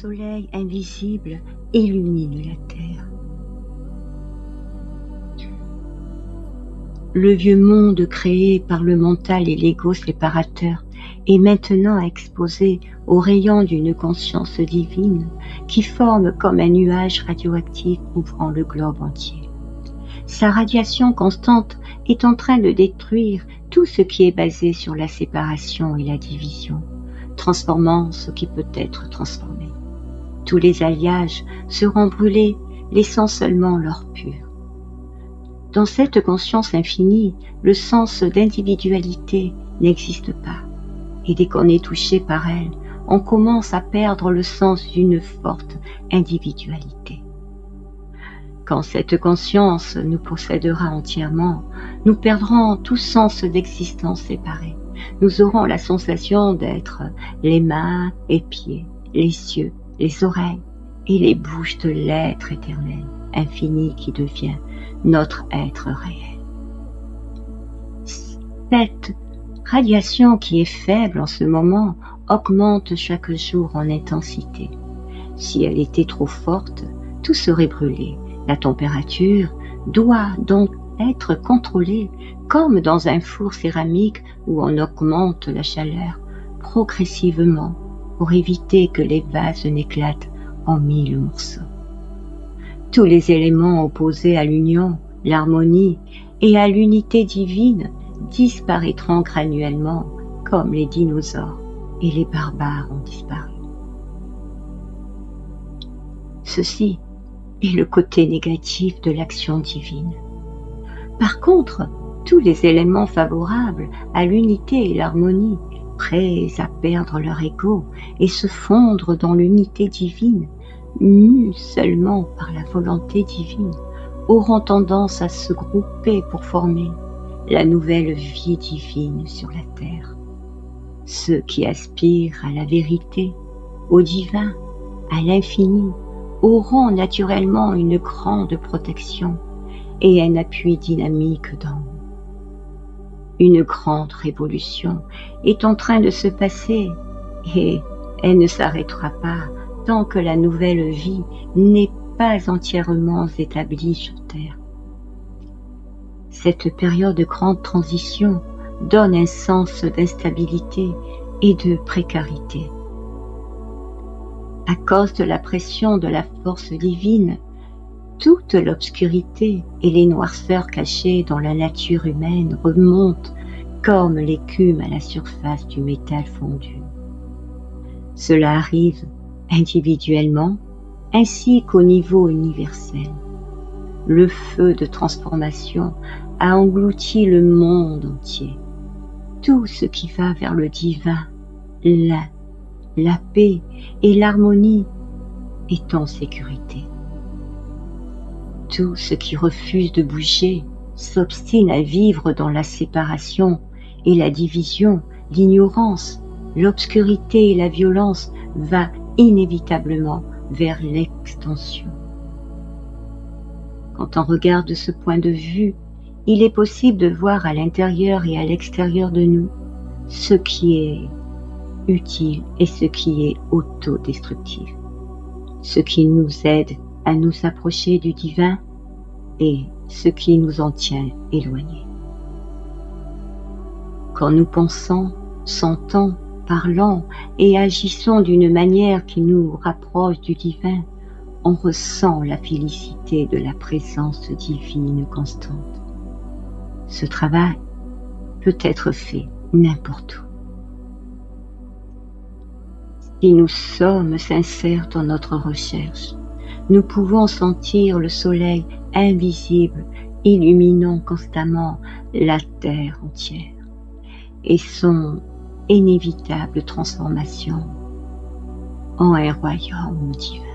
soleil invisible illumine la terre. Le vieux monde créé par le mental et l'ego séparateur est maintenant exposé aux rayons d'une conscience divine qui forme comme un nuage radioactif couvrant le globe entier. Sa radiation constante est en train de détruire tout ce qui est basé sur la séparation et la division, transformant ce qui peut être transformé. Tous les alliages seront brûlés, laissant seulement l'or pur. Dans cette conscience infinie, le sens d'individualité n'existe pas. Et dès qu'on est touché par elle, on commence à perdre le sens d'une forte individualité. Quand cette conscience nous possédera entièrement, nous perdrons tout sens d'existence séparée. Nous aurons la sensation d'être les mains et pieds, les yeux, les oreilles et les bouches de l'être éternel, infini qui devient notre être réel. Cette radiation qui est faible en ce moment augmente chaque jour en intensité. Si elle était trop forte, tout serait brûlé. La température doit donc être contrôlée comme dans un four céramique où on augmente la chaleur progressivement pour éviter que les vases n'éclatent en 1000 morceaux. Tous les éléments opposés à l'union, l'harmonie et à l'unité divine disparaîtront graduellement comme les dinosaures et les barbares ont disparu. Ceci est le côté négatif de l'action divine. Par contre, tous les éléments favorables à l'unité et l'harmonie, prêts à perdre leur ego et se fondre dans l'unité divine, mus seulement par la volonté divine, auront tendance à se grouper pour former la nouvelle vie divine sur la terre. Ceux qui aspirent à la vérité, au divin, à l'infini, auront naturellement une grande protection et un appui dynamique d'en haut. Une grande révolution est en train de se passer et elle ne s'arrêtera pas tant que la nouvelle vie n'est pas entièrement établie sur Terre. Cette période de grande transition donne un sens d'instabilité et de précarité. À cause de la pression de la force divine, toute l'obscurité et les noirceurs cachées dans la nature humaine remontent comme l'écume à la surface du métal fondu. Cela arrive individuellement ainsi qu'au niveau universel. Le feu de transformation a englouti le monde entier. Tout ce qui va vers le divin, la paix et l'harmonie est en sécurité. Tout ce qui refuse de bouger s'obstine à vivre dans la séparation et la division, l'ignorance, l'obscurité et la violence va inévitablement vers l'extension. Quand on regarde de ce point de vue, il est possible de voir à l'intérieur et à l'extérieur de nous ce qui est utile et ce qui est autodestructif, ce qui nous aide à nous approcher du divin et ce qui nous en tient éloignés. Quand nous pensons, sentons, parlons et agissons d'une manière qui nous rapproche du divin, on ressent la félicité de la présence divine constante. Ce travail peut être fait n'importe où. Si nous sommes sincères dans notre recherche, nous pouvons sentir le soleil invisible illuminant constamment la terre entière et son inévitable transformation en un royaume divin.